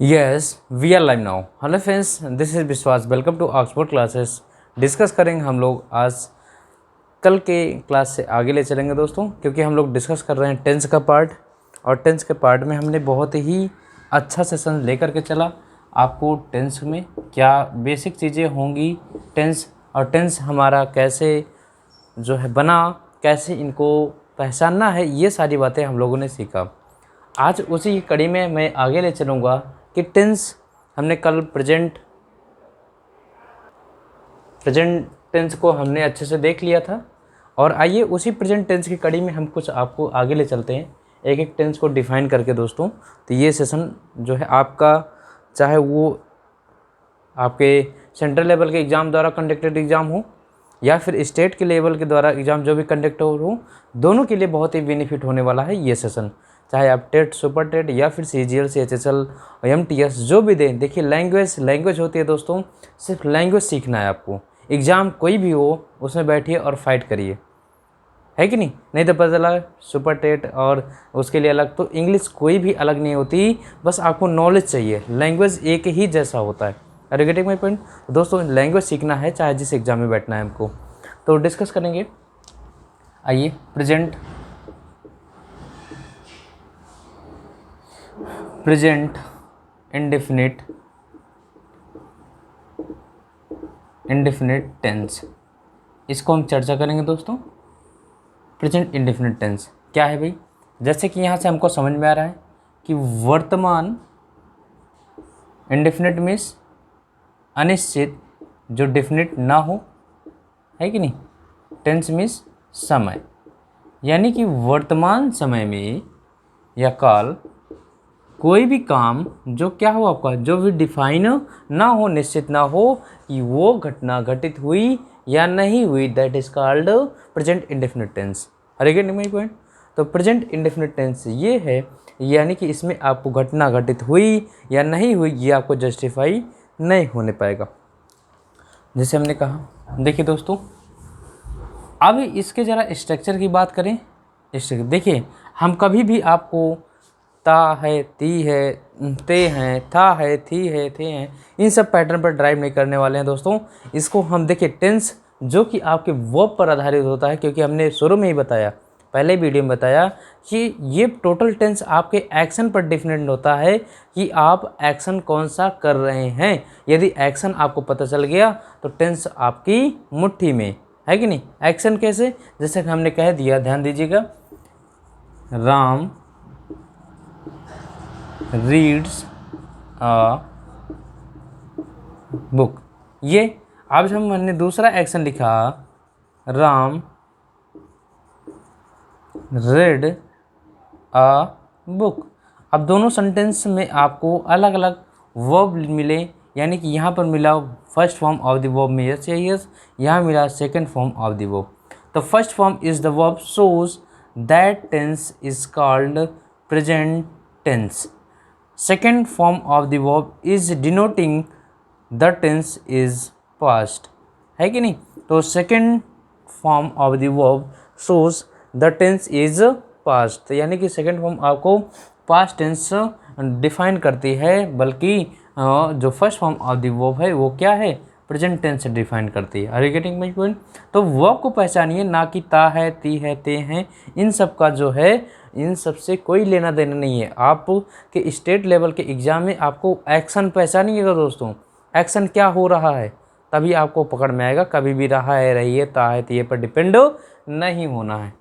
Yes, we are live now. Hello friends, this is Vishwas. Welcome to Oxford classes. Discuss करेंगे हम लोग आज कल के क्लास से आगे ले चलेंगे दोस्तों, क्योंकि हम लोग डिस्कस कर रहे हैं टेंस का पार्ट. और टेंस के पार्ट में हमने बहुत ही अच्छा सेशन लेकर के चला. आपको टेंस में क्या बेसिक चीज़ें होंगी, टेंस और टेंस हमारा कैसे जो है बना, कैसे इनको पहचानना है, ये सारी बातें हम लोगों ने सीखा. आज उसी की कड़ी में मैं आगे ले चलूँगा कि टेंस हमने कल प्रेजेंट टेंस को हमने अच्छे से देख लिया था. और आइए उसी प्रेजेंट टेंस की कड़ी में हम कुछ आपको आगे ले चलते हैं, एक एक टेंस को डिफ़ाइन करके दोस्तों. तो ये सेशन जो है आपका, चाहे वो आपके सेंट्रल लेवल के एग्ज़ाम द्वारा कंडक्टेड एग्ज़ाम हो या फिर स्टेट के लेवल के द्वारा एग्ज़ाम जो भी कंडक्ट हो, दोनों के लिए बहुत ही बेनिफिट होने वाला है ये सेशन. चाहे आप टेट, सुपर टेट या फिर CGL, CHSL, MTS जो भी दें. देखिए लैंग्वेज होती है दोस्तों, सिर्फ लैंग्वेज सीखना है आपको. एग्ज़ाम कोई भी हो उसमें बैठिए और फाइट करिए, है कि नहीं. नहीं तो पता चला सुपर टेट और उसके लिए अलग, तो इंग्लिश कोई भी अलग नहीं होती, बस आपको नॉलेज चाहिए. लैंग्वेज एक ही जैसा होता है. Are you getting my point. दोस्तों लैंग्वेज सीखना है चाहे जिस एग्ज़ाम में बैठना है हमको. तो डिस्कस करेंगे. आइए प्रेजेंट इंडेफिनिट टेंस, इसको हम चर्चा करेंगे दोस्तों. प्रेजेंट इंडेफिनिट टेंस क्या है भाई. जैसे कि यहाँ से हमको समझ में आ रहा है कि वर्तमान, इंडेफिनिट मीन्स अनिश्चित, जो डेफिनिट ना हो, है कि नहीं. टेंस मीन्स समय, यानी कि वर्तमान समय में या काल कोई भी काम जो क्या हो आपका, जो भी डिफाइन ना हो, निश्चित ना हो कि वो घटना घटित हुई या नहीं हुई, that is called present indefinite tense. Are get my point. तो प्रेजेंट इंडेफिनिट टेंस ये है, यानी कि इसमें आपको घटना घटित हुई या नहीं हुई ये आपको जस्टिफाई नहीं होने पाएगा. जैसे हमने कहा, देखिए दोस्तों अब इसके ज़रा स्ट्रक्चर की बात करें. स्ट्रक्चर देखिए, हम कभी भी आपको ता है, ती है, ते हैं, था है, थी है, थे हैं, इन सब पैटर्न पर ड्राइव नहीं करने वाले हैं दोस्तों. इसको हम देखिए टेंस जो कि आपके वर्ब पर आधारित होता है, क्योंकि हमने शुरू में ही बताया, पहले वीडियो में बताया कि ये टोटल टेंस आपके एक्शन पर डिपेंड होता है कि आप एक्शन कौन सा कर रहे हैं. यदि एक्शन आपको पता चल गया तो टेंस आपकी मुट्ठी में, है कि नहीं. एक्शन कैसे, जैसे कि हमने कह दिया, ध्यान दीजिएगा, राम रीड्स अ बुक. ये अब जब हमने दूसरा एक्शन लिखा, राम रेड अ बुक. अब दोनों सेंटेंस में आपको अलग अलग वर्ब मिले, यानी कि यहाँ पर मिला first form of the verb में यस या यस, यहाँ मिला second form of the verb. तो first form is the verb shows that tense is called present tense. Second form of the verb is denoting the tense is past, है कि नहीं. तो second form of the verb shows the tense is past, यानी कि second form आपको past tense define करती है, बल्कि जो first form of the verb है वो क्या है, प्रेजेंट टेंस से डिफाइन करती है. Are you getting my point. तो वर्ब को पहचानिए, ना कि ता है, ती है, ते हैं, इन सब का जो है, इन सब से कोई लेना देना नहीं है. आप के स्टेट लेवल के एग्ज़ाम में आपको एक्शन पहचानिएगा दोस्तों, एक्शन क्या हो रहा है, तभी आपको पकड़ में आएगा. कभी भी रहा है, रही है, ता है, ती है पर डिपेंड नहीं होना है.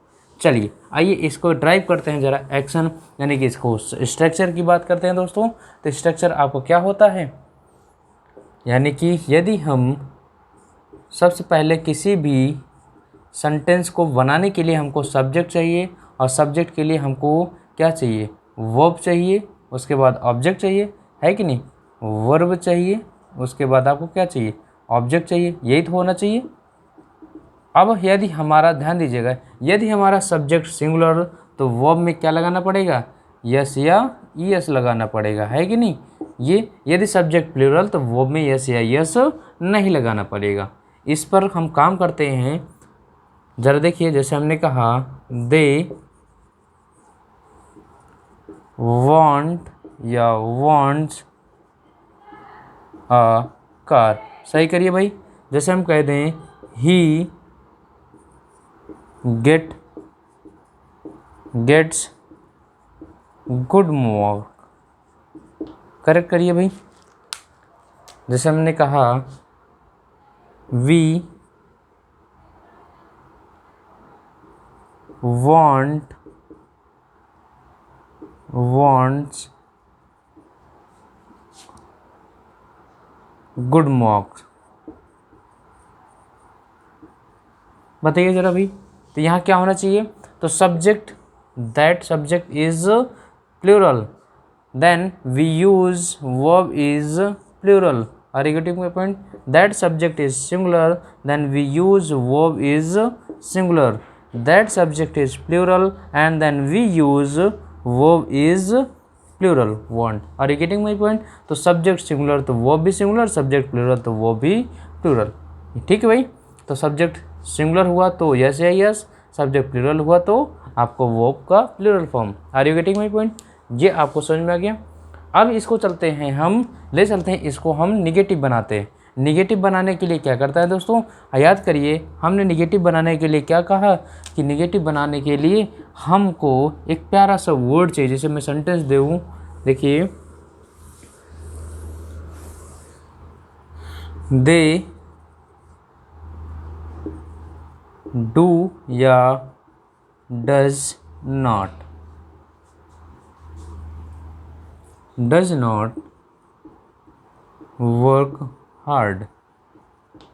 चलिए आइए इसको ड्राइव करते हैं ज़रा. एक्शन यानी कि इसको स्ट्रक्चर की बात करते हैं दोस्तों. तो स्ट्रक्चर आपको क्या होता है, यानी कि यदि हम सबसे पहले किसी भी सेंटेंस को बनाने के लिए हमको सब्जेक्ट चाहिए, और सब्जेक्ट के लिए हमको क्या चाहिए, वर्ब चाहिए, उसके बाद ऑब्जेक्ट चाहिए, है कि नहीं. वर्ब चाहिए, उसके बाद आपको क्या चाहिए, ऑब्जेक्ट चाहिए. यही तो होना चाहिए. अब यदि हमारा, ध्यान दीजिएगा, यदि हमारा सब्जेक्ट सिंगुलर तो वर्ब में क्या लगाना पड़ेगा, यस या ईएस लगाना पड़ेगा, है कि नहीं. ये यदि सब्जेक्ट प्लूरल तो वर्ब में यस या यस नहीं लगाना पड़ेगा. इस पर हम काम करते हैं. जरा देखिए, जैसे हमने कहा, दे वांट या वांट्स अ कार। सही करिए भाई। जैसे हम कह दें he gets good mark. Correct करिए भाई। जैसे हमने कहा वी wants गुड मार्क्स। बताइए जरा भाई, तो यहाँ क्या होना चाहिए? तो subject, that subject is plural, then we use verb is plural. Are you getting my point? That subject is singular, then we use verb is singular. That subject is plural and then we use verb is plural want। Are you getting my point? तो subject singular तो verb भी singular, subject plural तो verb भी plural. ठीक है भाई। तो subject singular हुआ तो यस या यस, सब्जेक्ट प्लूरल हुआ तो आपको वर्ब का plural form. Are you getting my point? ये आपको समझ में आ गया। अब इसको चलते हैं हम, ले चलते हैं इसको हम निगेटिव बनाते हैं। निगेटिव बनाने के लिए क्या करता है दोस्तों? याद करिए, हमने निगेटिव बनाने के लिए क्या कहा कि निगेटिव बनाने के लिए हमको एक प्यारा सा वर्ड चाहिए। जैसे मैं सेंटेंस दूँ, देखिए, दे डू या डज नॉट वर्क हार्ड,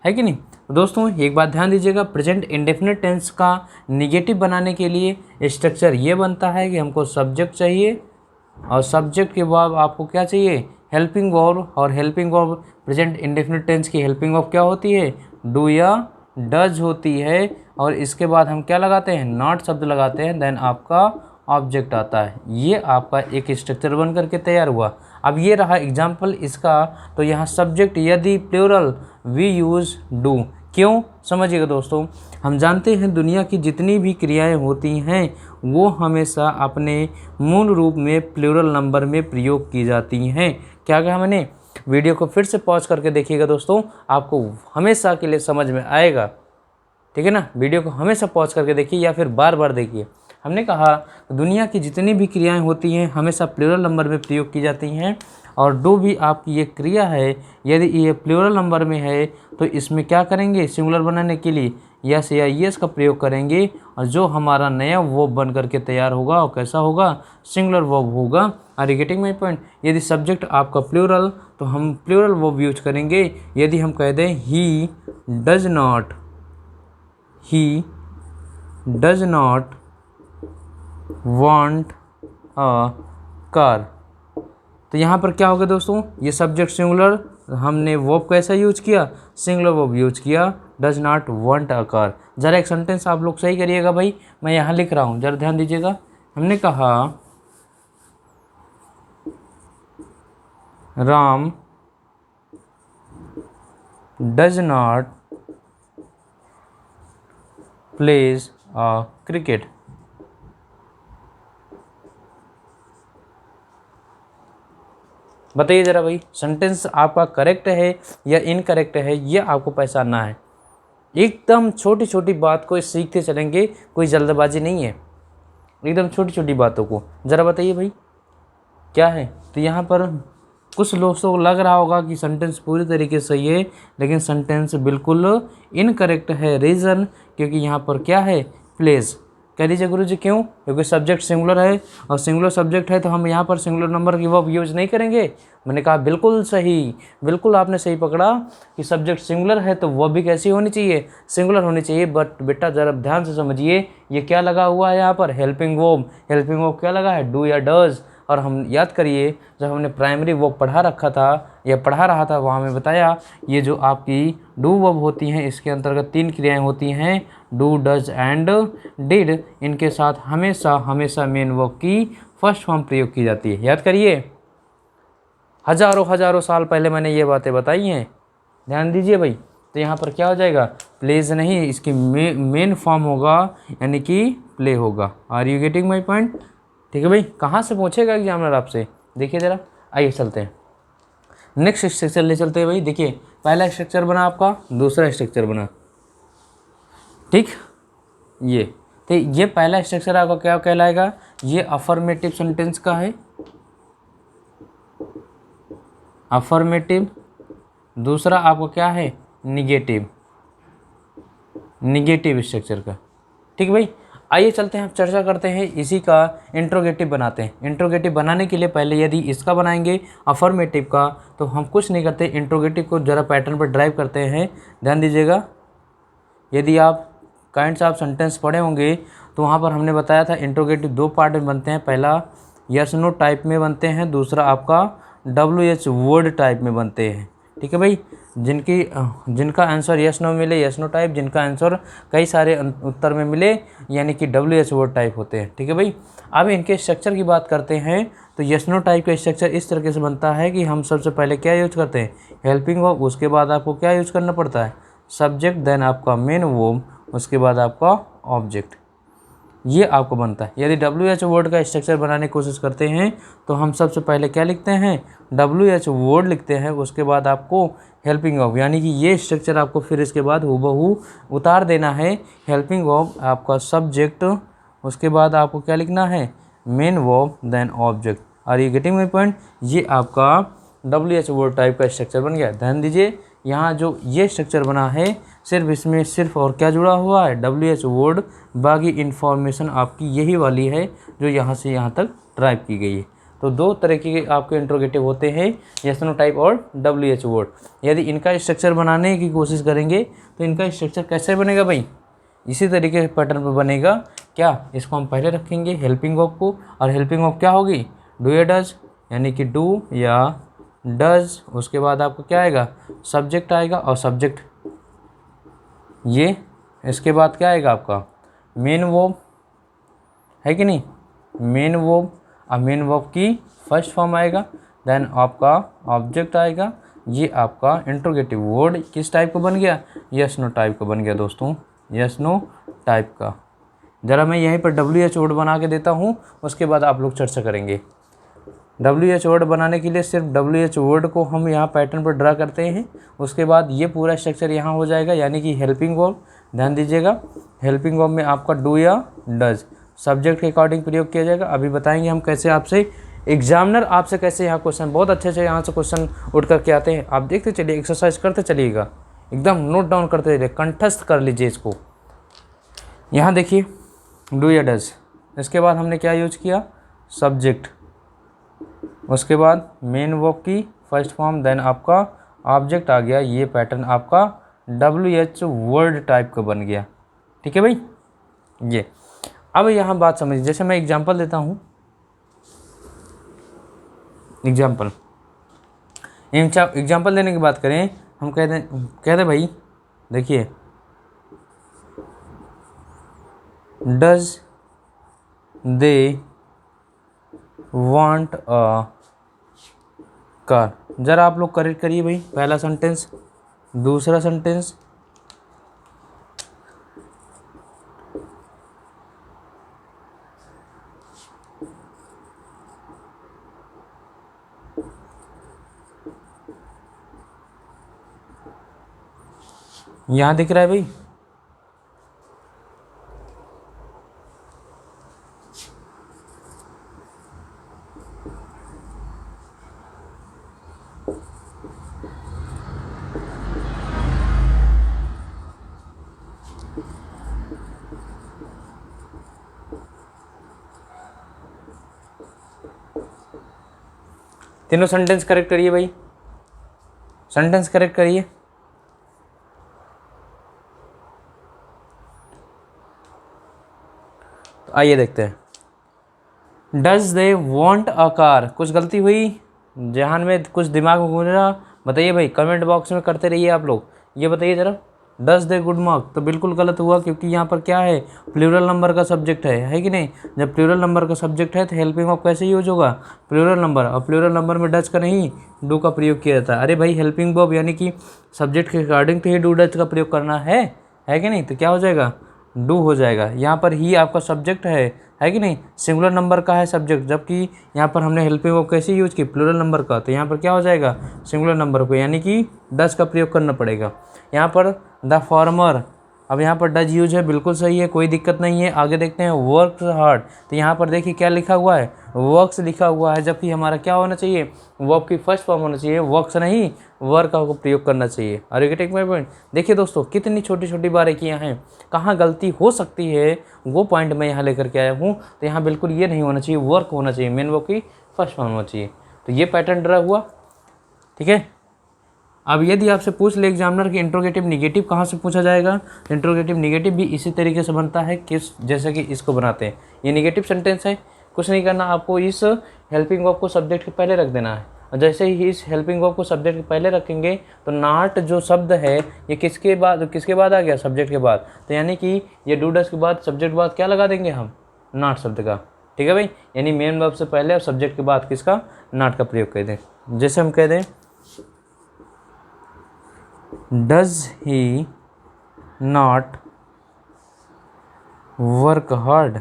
है कि नहीं? दोस्तों एक बात ध्यान दीजिएगा, प्रेजेंट इंडेफिनिट टेंस का निगेटिव बनाने के लिए स्ट्रक्चर ये बनता है कि हमको सब्जेक्ट चाहिए और सब्जेक्ट के बाद आपको क्या चाहिए? Helping verb. और helping verb present indefinite tense की हेल्पिंग वर्ब क्या होती है? डू या डज होती है। और इसके बाद हम क्या लगाते हैं? नॉट शब्द लगाते हैं, देन आपका ऑब्जेक्ट आता है। ये आपका एक स्ट्रक्चर बन करके तैयार हुआ। अब ये रहा एग्जाम्पल इसका। तो यहाँ सब्जेक्ट यदि प्लूरल वी यूज़ डू। क्यों? समझिएगा दोस्तों, हम जानते हैं दुनिया की जितनी भी क्रियाएं होती हैं वो हमेशा अपने मूल रूप में प्लूरल नंबर में प्रयोग की जाती हैं। क्या कहा मैंने? वीडियो को फिर से पॉज करके देखिएगा दोस्तों, आपको हमेशा के लिए समझ में आएगा। ठीक है ना? वीडियो को हमेशा पॉज करके देखिए या फिर बार बार देखिए। हमने कहा दुनिया की जितनी भी क्रियाएं होती हैं हमेशा प्लूरल नंबर में प्रयोग की जाती हैं। और डू भी आपकी ये क्रिया है, यदि ये प्लूरल नंबर में है तो इसमें क्या करेंगे? सिंगुलर बनाने के लिए यस या यस का प्रयोग करेंगे। और जो हमारा नया वर्ब बन करके तैयार होगा वो कैसा होगा? सिंगुलर वर्ब होगा। Are you getting my point? यदि सब्जेक्ट आपका प्लूरल तो हम प्लूरल वर्ब यूज करेंगे। यदि हम कह दें he does not want a car, तो यहाँ पर क्या होगा दोस्तों? ये सब्जेक्ट सिंगुलर, हमने वर्ब कैसा यूज किया? सिंगुलर वर्ब यूज किया, does not want a car. ज़रा एक सेंटेंस आप लोग सही करिएगा भाई, मैं यहाँ लिख रहा हूँ, ज़रा ध्यान दीजिएगा। हमने कहा Ram does not plays a cricket. बताइए ज़रा भाई, सेंटेंस आपका करेक्ट है या इनकरेक्ट है, ये आपको पहचानना है। एकदम छोटी छोटी बात को सीखते चलेंगे, कोई जल्दबाजी नहीं है, एकदम छोटी छोटी बातों को। ज़रा बताइए भाई क्या है? तो यहाँ पर कुछ लोगों को लग रहा होगा कि सेंटेंस पूरी तरीके से सही है, लेकिन सेंटेंस बिल्कुल इनकरेक्ट है। रीज़न, क्योंकि यहाँ पर क्या है? प्लेज। कह दीजिए गुरु जी क्यों? क्योंकि सब्जेक्ट सिंगुलर है और सिंगुलर सब्जेक्ट है तो हम यहाँ पर सिंगुलर नंबर की वर्ब यूज नहीं करेंगे। मैंने कहा बिल्कुल सही, बिल्कुल आपने सही पकड़ा कि सब्जेक्ट सिंगुलर है तो वर्ब भी कैसी होनी चाहिए? सिंगुलर होनी चाहिए। बट बेटा ज़रा ध्यान से समझिए, ये क्या लगा हुआ है यहाँ पर? Helping verb. हेल्पिंग वर्ब क्या लगा है? डू या डज। और हम याद करिए जब हमने प्राइमरी वर्ब पढ़ा रखा था या पढ़ा रहा था, वहाँ में बताया ये जो आपकी डू वर्ब होती हैं इसके अंतर्गत 3 क्रियाएं होती हैं, डू, डज एंड डिड। इनके साथ हमेशा हमेशा मेन वर्ब की फर्स्ट फॉर्म प्रयोग की जाती है। याद करिए, हजारों साल पहले मैंने ये बातें बताई हैं, ध्यान दीजिए भाई। तो यहाँ पर क्या हो जाएगा? प्लेज नहीं, इसकी मेन फॉर्म होगा यानी कि प्ले होगा। Are you getting my point? ठीक है भाई। कहाँ से पूछेगा एग्जामिनर आपसे? देखिए ज़रा, आइए चलते हैं। नेक्स्ट स्ट्रक्चर ले चलते हैं भाई। देखिए पहला स्ट्रक्चर बना आपका, दूसरा स्ट्रक्चर बना, ठीक। ये तो ये पहला स्ट्रक्चर आपका क्या कहलाएगा, ये अफर्मेटिव सेंटेंस का है, अफर्मेटिव। दूसरा आपका क्या है, निगेटिव, निगेटिव स्ट्रक्चर का, ठीक भाई। आइए चलते हैं, हम चर्चा करते हैं, इसी का इंट्रोगेटिव बनाते हैं। इंट्रोगेटिव बनाने के लिए पहले यदि इसका बनाएंगे अफर्मेटिव का, तो हम कुछ नहीं करते, इंट्रोगेटिव को ज़रा पैटर्न पर ड्राइव करते हैं। ध्यान दीजिएगा, यदि आप काइंड्स ऑफ सेंटेंस पढ़े होंगे तो वहाँ पर हमने बताया था इंट्रोगेटिव दो पार्ट में बनते हैं। पहला यस नो टाइप में बनते हैं, दूसरा आपका WH वर्ड टाइप में बनते हैं, ठीक है भाई। जिनका आंसर यस नो मिले यस नो टाइप, जिनका आंसर कई सारे उत्तर में मिले यानी कि WH वर्ड टाइप होते हैं, ठीक है भाई। अब इनके स्ट्रक्चर की बात करते हैं तो यस नो टाइप का स्ट्रक्चर इस तरीके से बनता है कि हम सबसे पहले क्या यूज करते हैं, हेल्पिंग वर्ब, उसके बाद आपको क्या यूज करना पड़ता है, सब्जेक्ट, देन आपका मेन वर्ब, उसके बाद आपका ऑब्जेक्ट, ये आपको बनता है। यदि WH वर्ड का स्ट्रक्चर बनाने की कोशिश करते हैं तो हम सबसे पहले क्या लिखते हैं, WH वर्ड लिखते हैं, उसके बाद आपको हेल्पिंग वर्ब, यानी कि ये स्ट्रक्चर आपको फिर इसके बाद हूबहू उतार देना है। हेल्पिंग वर्ब आपका सब्जेक्ट, उसके बाद आपको क्या लिखना है, main verb, then object. Are you getting my point. ये आपका WH वर्ड टाइप का स्ट्रक्चर बन गया। ध्यान दीजिए, यहाँ जो ये स्ट्रक्चर बना है सिर्फ इसमें सिर्फ और क्या जुड़ा हुआ है, WH वर्ड, बाकी इन्फॉर्मेशन आपकी यही वाली है जो यहाँ से यहाँ तक ड्राइव की गई है। तो दो तरह के आपके इंट्रोगेटिव होते हैं, यस नो टाइप और WH वर्ड। यदि इनका स्ट्रक्चर बनाने की कोशिश करेंगे तो इनका स्ट्रक्चर कैसे बनेगा भाई, इसी तरीके के पैटर्न पर बनेगा। क्या, इसको हम पहले रखेंगे हेल्पिंग वर्ब को, और हेल्पिंग वर्ब क्या होगी, डू या डज, यानी कि डू या डज। उसके बाद आपको क्या आएगा, सब्जेक्ट आएगा, और सब्जेक्ट ये, इसके बाद क्या आएगा आपका मेन वर्ब, है कि नहीं, मेन वर्ब। अब मेन वर्ब की फर्स्ट फॉर्म आएगा, देन आपका ऑब्जेक्ट आएगा। ये आपका इंट्रोगेटिव वर्ड किस टाइप का बन गया, यस नो टाइप का बन गया दोस्तों, यस नो टाइप का। ज़रा मैं यहीं पर WH वर्ड बना के देता हूँ, उसके बाद आप लोग चर्चा करेंगे। WH वर्ड बनाने के लिए सिर्फ WH वर्ड को हम यहाँ पैटर्न पर ड्रा करते हैं, उसके बाद ये पूरा स्ट्रक्चर यहाँ हो जाएगा, यानी कि हेल्पिंग वर्ब। ध्यान दीजिएगा, हेल्पिंग वर्ब में आपका डू या डज सब्जेक्ट के अकॉर्डिंग प्रयोग किया जाएगा। अभी बताएंगे हम कैसे, आपसे एग्जामिनर आपसे कैसे यहाँ क्वेश्चन बहुत अच्छे से यहाँ से क्वेश्चन उठ करके आते हैं। आप देखते चलिए, एक्सरसाइज करते चलिएगा, एकदम नोट डाउन करते चलिए, कंठस्थ कर लीजिए इसको। यहाँ देखिए डू या डज, इसके बाद हमने क्या यूज किया, सब्जेक्ट, उसके बाद मेन वर्ब की फर्स्ट फॉर्म, देन आपका ऑब्जेक्ट आ गया। ये पैटर्न आपका WH वर्ड टाइप का बन गया, ठीक है भाई। ये अब यहाँ बात समझिए, जैसे मैं एग्जांपल देता हूँ, एग्जांपल देने की बात करें, हम कहते भाई देखिए, does they want a car. ज़रा आप लोग करेक्ट करिए भाई, पहला सेंटेंस, दूसरा सेंटेंस, यहाँ दिख रहा है भाई, तीनों सेंटेंस करेक्ट करिए भाई, सेंटेंस करेक्ट करिए। तो आइए देखते हैं, does they want a car, कुछ गलती हुई, जहान में कुछ दिमाग में घूम रहा, बताइए भाई, कमेंट बॉक्स में करते रहिए आप लोग। ये बताइए ज़रा, डज दे गुड मार्क, तो बिल्कुल गलत हुआ, क्योंकि यहाँ पर क्या है, प्लूरल नंबर का सब्जेक्ट है कि नहीं। जब प्लूरल नंबर का सब्जेक्ट है तो हेल्पिंग वर्ब कैसे यूज होगा, प्लूरल नंबर, और प्लूरल नंबर में डज का नहीं डू का प्रयोग किया जाता है। अरे भाई, हेल्पिंग वर्ब यानी कि सब्जेक्ट के अकॉर्डिंग तो ही डू डज का प्रयोग करना है कि नहीं, तो क्या हो जाएगा, डू हो जाएगा। यहाँ पर ही आपका सब्जेक्ट है है कि नहीं, सिंगुलर नंबर का है सब्जेक्ट, जबकि यहाँ पर हमने हेल्पिंग वर्ब कैसे यूज की, प्लूरल नंबर का, तो यहाँ पर क्या हो जाएगा, सिंगुलर नंबर को यानी कि डज का प्रयोग करना पड़ेगा। यहाँ पर द फार्मर, अब यहाँ पर डज यूज है, बिल्कुल सही है, कोई दिक्कत नहीं है। आगे देखते हैं वर्क हार्ड, तो यहाँ पर देखिए क्या लिखा हुआ है, वर्क्स लिखा हुआ है, जबकि हमारा क्या होना चाहिए, वर्ब की फर्स्ट फॉर्म होना चाहिए, वर्क्स नहीं, वर्क का प्रयोग करना चाहिए। Are you getting my point. देखिए दोस्तों कितनी छोटी छोटी बारीकियाँ हैं, कहाँ गलती हो सकती है वो पॉइंट मैं यहाँ लेकर के आया हूँ। तो यहाँ बिल्कुल ये नहीं होना चाहिए, वर्क होना चाहिए, मेन वर्ब की फर्स्ट फॉर्म होना चाहिए। तो ये पैटर्न ड्रा हुआ, ठीक है। अब यदि आपसे पूछ ले एग्जामिनर कि इंट्रोगेटिव निगेटिव कहाँ से पूछा जाएगा, इंट्रोगेटिव निगेटिव भी इसी तरीके से बनता है, किस जैसे कि इसको बनाते हैं। ये निगेटिव सेंटेंस है, कुछ नहीं करना, आपको इस हेल्पिंग वर्ब को सब्जेक्ट के पहले रख देना है। और जैसे ही इस हेल्पिंग वर्ब को सब्जेक्ट के पहले रखेंगे तो नॉट जो शब्द है ये किसके बाद आ गया, सब्जेक्ट के बाद। तो यानी कि ये डू डज के बाद सब्जेक्ट के बाद क्या लगा देंगे हम, नॉट शब्द का, ठीक है भाई। यानी मेन वर्ब से पहले और सब्जेक्ट के बाद किसका, नॉट का प्रयोग कर दें। जैसे हम कह दें does he not work hard,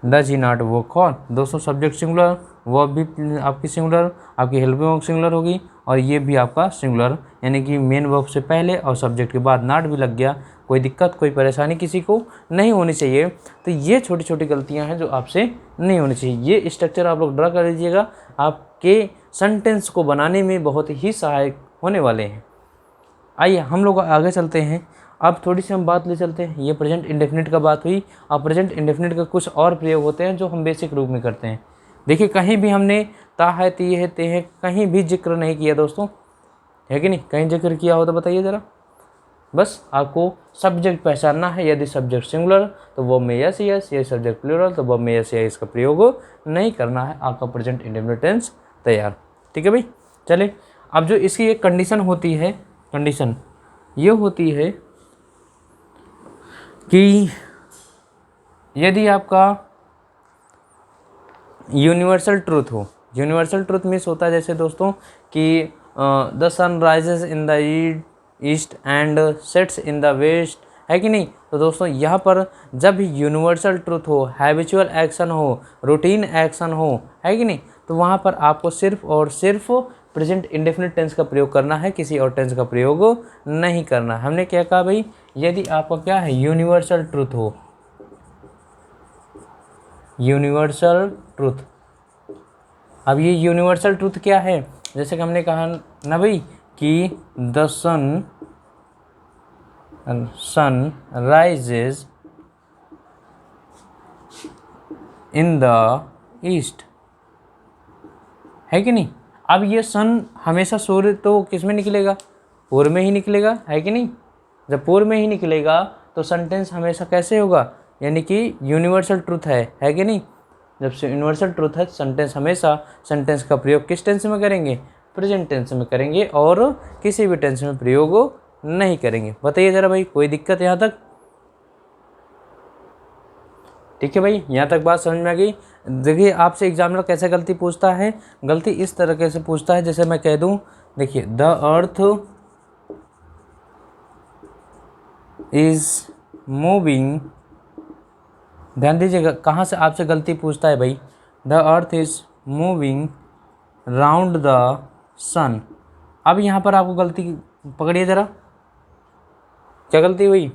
does he not work hard. दोस्तों सब्जेक्ट सिंगुलर, वर्ब भी आपकी सिंगुलर, आपकी हेल्पिंग वर्ब सिंगुलर होगी, और ये भी आपका सिंगुलर, यानी कि मेन वर्ब से पहले और सब्जेक्ट के बाद नॉट भी लग गया। कोई दिक्कत कोई परेशानी किसी को नहीं होनी चाहिए। तो ये छोटी छोटी गलतियां हैं जो आपसे नहीं होनी चाहिए। ये स्ट्रक्चर आप लोग ड्रा कर लीजिएगा, आपके सेंटेंस को बनाने में बहुत ही सहायक होने वाले हैं। आइए हम लोग आगे चलते हैं। अब थोड़ी सी हम बात ले चलते हैं, ये प्रेजेंट इंडेफिनिट का बात हुई। अब प्रेजेंट इंडेफिनिट का कुछ और प्रयोग होते हैं जो हम बेसिक रूप में करते हैं। देखिए कहीं भी हमने ता है, ती है, ते है, कहीं भी जिक्र नहीं किया दोस्तों, है कि नहीं, कहीं जिक्र किया हो तो बताइए ज़रा। बस आपको सब्जेक्ट पहचानना है, यदि सब्जेक्ट सिंगुलर तो वो में यस यस, ये सब्जेक्ट प्लूरल तो वो में यस यस, इसका प्रयोग नहीं करना है, आपका प्रेजेंट इंडेफिनिट टेंस तैयार, ठीक है भाई। चलिए अब जो इसकी एक कंडीशन होती है, कंडीशन ये होती है कि यदि आपका यूनिवर्सल ट्रूथ हो, यूनिवर्सल ट्रूथ मीन्स होता है जैसे दोस्तों कि the sun rises in the east and sets in the west, है कि नहीं। तो दोस्तों यहाँ पर जब यूनिवर्सल ट्रूथ हो, हैबिचुअल एक्शन हो, रूटीन एक्शन हो, है कि नहीं, तो वहाँ पर आपको सिर्फ और सिर्फ प्रेजेंट इंडेफिनिट टेंस का प्रयोग करना है, किसी और टेंस का प्रयोग नहीं करना। हमने क्या कहा भाई, यदि आपका क्या है, यूनिवर्सल ट्रूथ हो, यूनिवर्सल ट्रूथ। अब ये यूनिवर्सल ट्रूथ क्या है, जैसे कि हमने कहा ना भाई कि the sun rises in the east, है कि नहीं। अब ये सन हमेशा सूर्य तो किस में निकलेगा, पूर्व में ही निकलेगा, है कि नहीं। जब पूर्व में ही निकलेगा तो सेंटेंस हमेशा कैसे होगा, यानी कि यूनिवर्सल ट्रूथ है कि नहीं। जब से यूनिवर्सल ट्रूथ है सेंटेंस हमेशा सेंटेंस का प्रयोग किस टेंस में करेंगे, प्रेजेंट टेंस में करेंगे, और किसी भी टेंस में प्रयोग नहीं करेंगे। बताइए ज़रा भाई, कोई दिक्कत यहाँ तक, ठीक है भाई, यहाँ तक बात समझ में आ गई। देखिए आपसे एग्जामिनर कैसे गलती पूछता है, गलती इस तरह से पूछता है, जैसे मैं कह दूँ, देखिए द अर्थ इज मूविंग, ध्यान दीजिएगा कहाँ से आपसे गलती पूछता है भाई, the earth is moving round the sun. अब यहाँ पर आपको गलती पकड़िए ज़रा, क्या गलती हुई।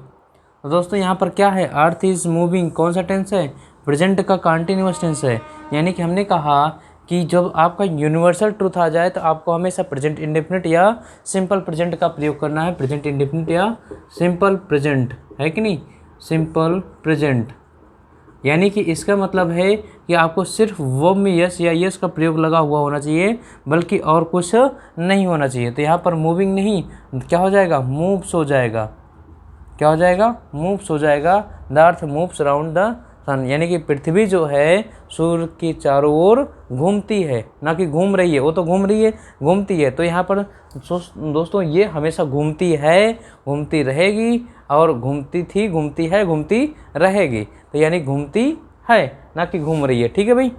तो दोस्तों यहाँ पर क्या है, अर्थ इज़ मूविंग कौन सा टेंस है, प्रेजेंट का कंटिन्यूअस टेंस है। यानी कि हमने कहा कि जब आपका यूनिवर्सल ट्रूथ आ जाए तो आपको हमेशा प्रेजेंट इंडेफिनिट या सिंपल प्रेजेंट का प्रयोग करना है, प्रेजेंट इंडेफिनिट या सिंपल प्रेजेंट, है कि नहीं, सिंपल प्रेजेंट। यानी कि इसका मतलब है कि आपको सिर्फ वर्ब में यस या यस का प्रयोग लगा हुआ होना चाहिए, बल्कि और कुछ नहीं होना चाहिए। तो यहाँ पर मूविंग नहीं, क्या हो जाएगा, मूव्स हो जाएगा, क्या हो जाएगा, मूव्स हो जाएगा। The earth moves around the sun, यानी कि पृथ्वी जो है सूर्य के चारों ओर घूमती है, ना कि घूम रही है, वो तो घूम रही है, घूमती है। तो यहाँ पर दोस्तों ये हमेशा घूमती है, घूमती रहेगी, और घूमती थी, घूमती है, घूमती रहेगी। तो यानी घूमती है, ना कि घूम रही है, ठीक है भाई।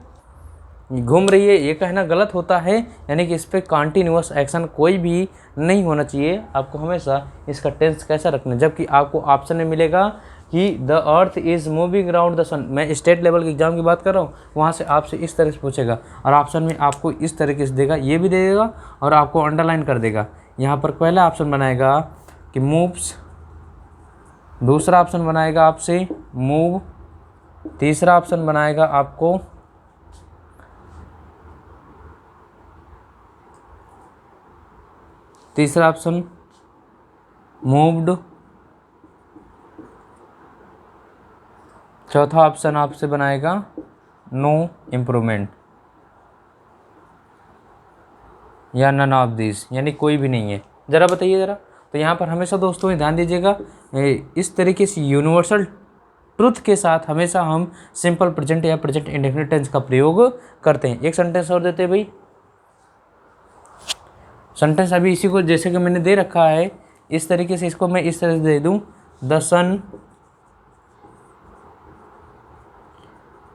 घूम रही है ये कहना गलत होता है, यानी कि इस पर कॉन्टीन्यूअस एक्शन कोई भी नहीं होना चाहिए। आपको हमेशा इसका टेंस कैसा रखना है, जबकि आपको ऑप्शन में मिलेगा कि the earth is moving around the sun. मैं स्टेट लेवल के एग्जाम की बात कर रहा हूँ, वहाँ से आपसे इस तरह से पूछेगा और ऑप्शन में आपको इस तरीके से देगा, ये भी देगा और आपको अंडरलाइन कर देगा। यहाँ पर पहला ऑप्शन बनाएगा कि मूव्स, दूसरा ऑप्शन बनाएगा आपसे मूव, तीसरा ऑप्शन बनाएगा आपको तीसरा ऑप्शन मूव्ड, चौथा ऑप्शन आपसे बनाएगा नो इम्प्रूवमेंट या नन ऑफ दिस, यानी कोई भी नहीं है। ज़रा बताइए ज़रा। तो यहाँ पर हमेशा दोस्तों ध्यान दीजिएगा, इस तरीके से यूनिवर्सल ट्रुथ के साथ हमेशा हम सिंपल प्रेजेंट या प्रेजेंट इंडेफिनिट टेंस का प्रयोग करते हैं। एक सेंटेंस और देते हैं भाई, सेंटेंस अभी इसी को जैसे कि मैंने दे रखा है इस तरीके से, इसको मैं इस तरह से दे दूं, the sun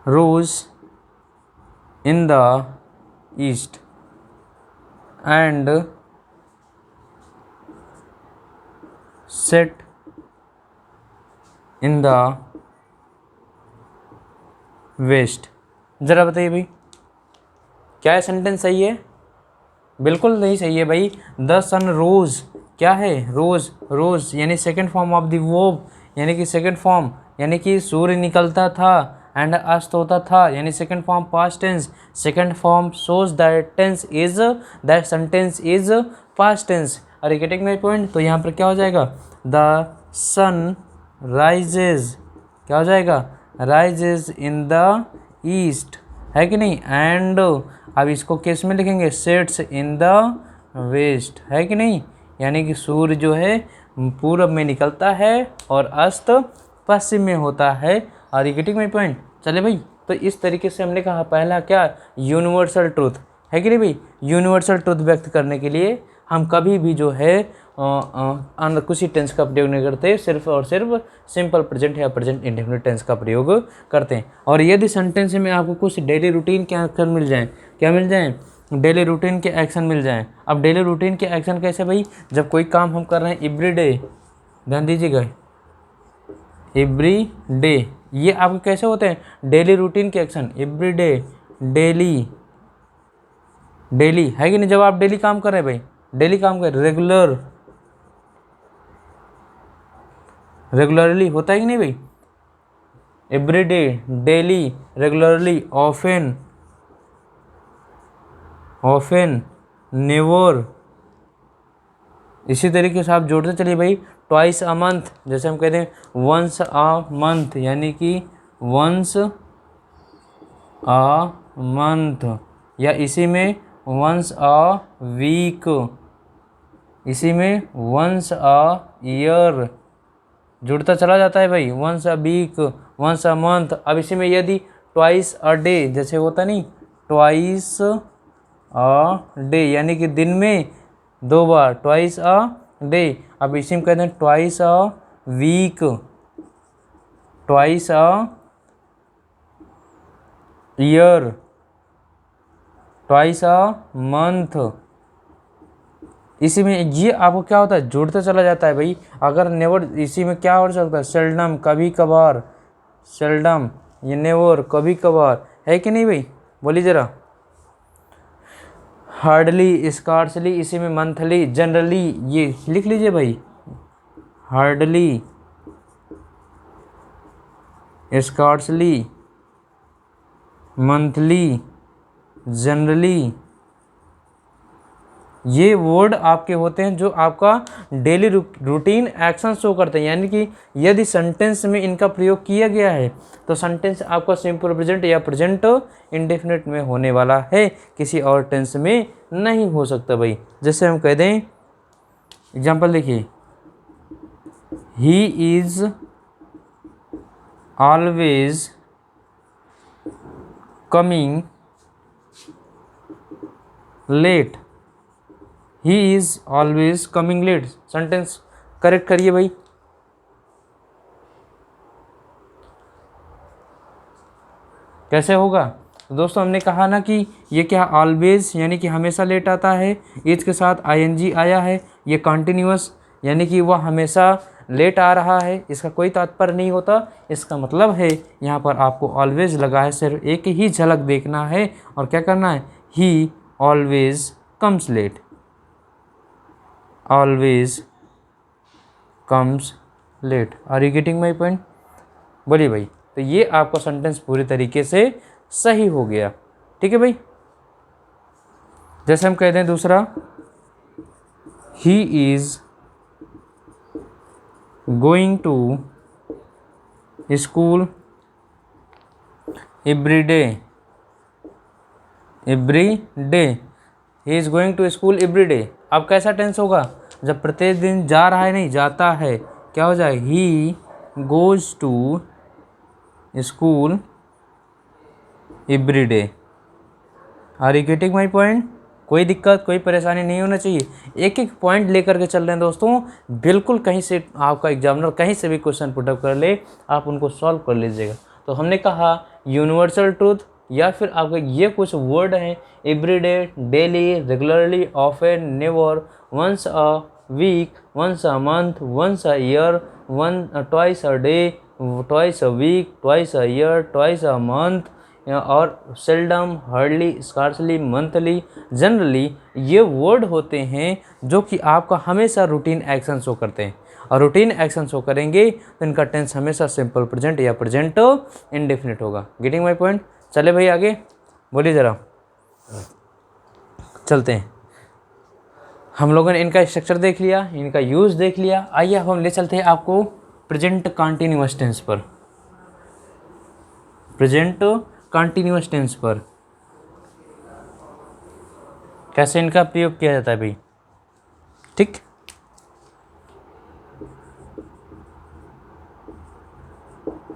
rose in the east and set in the west. ज़रा बताइए भाई, क्या है सेंटेंस सही है? बिल्कुल नहीं सही है भाई। द सन रोज क्या है? रोज, रोज यानी second form of the verb, यानी कि सेकेंड फॉर्म, यानी कि सूर्य निकलता था एंड अस्त होता था, यानी second form past tense. Second form shows that tense is, that sentence is past tense. Are you getting my point? तो यहाँ पर क्या हो जाएगा, द सन राइजेज, क्या हो जाएगा, राइजेज इन द ईस्ट, है कि नहीं। एंड अब इसको किस में लिखेंगे, सेट्स इन द वेस्ट, है कि नहीं। यानी कि सूर्य जो है पूरब में निकलता है और अस्त पश्चिम में होता है। Are you getting my point? चले भाई, तो इस तरीके से हमने कहा पहला क्या, यूनिवर्सल ट्रूथ, है कि नहीं भाई। यूनिवर्सल ट्रूथ व्यक्त करने के लिए हम कभी भी जो है कुछ टेंस का प्रयोग नहीं करते, सिर्फ और सिर्फ सिंपल प्रेजेंट या प्रेजेंट इंडेफिनिट टेंस का प्रयोग करते हैं। और यदि सेंटेंस में आपको कुछ डेली रूटीन के एक्शन मिल जाएं, क्या मिल जाएं, डेली रूटीन के एक्शन मिल जाएं। अब डेली रूटीन के एक्शन कैसे भाई, जब कोई काम हम कर रहे हैं एवरी डे, ध्यान दीजिएगा, एवरी डे, ये आपके कैसे होते हैं, डेली रूटीन के action, every day, daily, daily, है कि नहीं। जब आप डेली काम कर रहे हैं भाई, डेली काम कर, रेगुलर, रेगुलरली होता है कि नहीं भाई, every day, daily, regularly, often, often, never. इसी तरीके से आप जोड़ते चलिए भाई, ट्वाइस अ मंथ, जैसे हम कहते हैं वंस अ मंथ, यानी कि वंस अ मंथ, या इसी में वंस अ वीक, इसी में वंस अ ईयर, जुड़ता चला जाता है भाई, once a week, once a month. अब इसी में यदि ट्वाइस अ डे जैसे होता नहीं, ट्वाइस अ डे यानी कि दिन में 2 बार, ट्वाइस अ डे। अब इसी में कहते हैं twice a week, twice a year, twice a month. इसी में ये आपको क्या होता है, जुड़ते चला जाता है भाई। अगर नेवर, इसी में क्या हो सकता है, सेल्डम, कभी कभार, सेल्डम, ये नेवर, कभी कभार, है कि नहीं भाई, बोलिए ज़रा। हार्डली, स्कार्सली, इसी में मंथली, जनरली, ये लिख लीजिए भाई, हार्डली, स्कार्सली, मंथली, जनरली, ये वर्ड आपके होते हैं जो आपका डेली रूटीन एक्शन शो करते हैं। यानी कि यदि सेंटेंस में इनका प्रयोग किया गया है तो सेंटेंस आपका सिंपल प्रेजेंट या प्रेजेंट इंडेफिनिट में होने वाला है, किसी और टेंस में नहीं हो सकता भाई। जैसे हम कह दें, एग्जाम्पल देखिए, he is always coming late, he is always coming late. Sentence correct करिए भाई। कैसे होगा दोस्तों, हमने कहा ना कि ये क्या, ऑलवेज यानी कि हमेशा लेट आता है, इज के साथ आईएनजी आया है, ये कॉन्टिन्यूअस यानी कि वह हमेशा लेट आ रहा है इसका कोई तात्पर्य नहीं होता, इसका मतलब है यहाँ पर आपको ऑलवेज लगा है, सिर्फ एक ही झलक देखना है और क्या करना है, he always comes late, always comes late. Are you getting my point? बोलिए भाई। तो ये आपका सेंटेंस पूरी तरीके से सही हो गया, ठीक है भाई। जैसे हम कहते हैं दूसरा, he is going to school every day, every day, he is going to school every day. अब कैसा टेंस होगा, जब प्रत्येक दिन जा रहा है, नहीं जाता है, क्या हो जाए, he goes to school every day. Are you getting my point? कोई दिक्कत कोई परेशानी नहीं होना चाहिए, एक एक पॉइंट लेकर के चल रहे हैं दोस्तों। बिल्कुल कहीं से आपका एग्जामिनर कहीं से भी क्वेश्चन पुटअप कर ले, आप उनको सॉल्व कर लीजिएगा। तो हमने कहा यूनिवर्सल ट्रूथ, या फिर आपके ये कुछ वर्ड हैं, everyday, daily, regularly, often, never, once a week, once a month, once a year, twice a day, twice a week, twice a year, twice a month, और seldom, hardly, scarcely, monthly, generally, ये word होते हैं जो कि आपका हमेशा routine action show करते हैं, और रूटीन एक्शन शो करेंगे तो इनका टेंस हमेशा सिंपल प्रेजेंट या प्रेजेंट इंडेफिनिट होगा। Getting my point? चले भाई आगे बोलिए ज़रा, चलते हैं। हम लोगों ने इनका स्ट्रक्चर देख लिया, इनका यूज़ देख लिया। आइए अब हम ले चलते हैं आपको प्रेजेंट कंटिन्यूअस टेंस पर, प्रेजेंट कंटिन्यूअस टेंस पर कैसे इनका प्रयोग किया जाता है भाई, ठीक।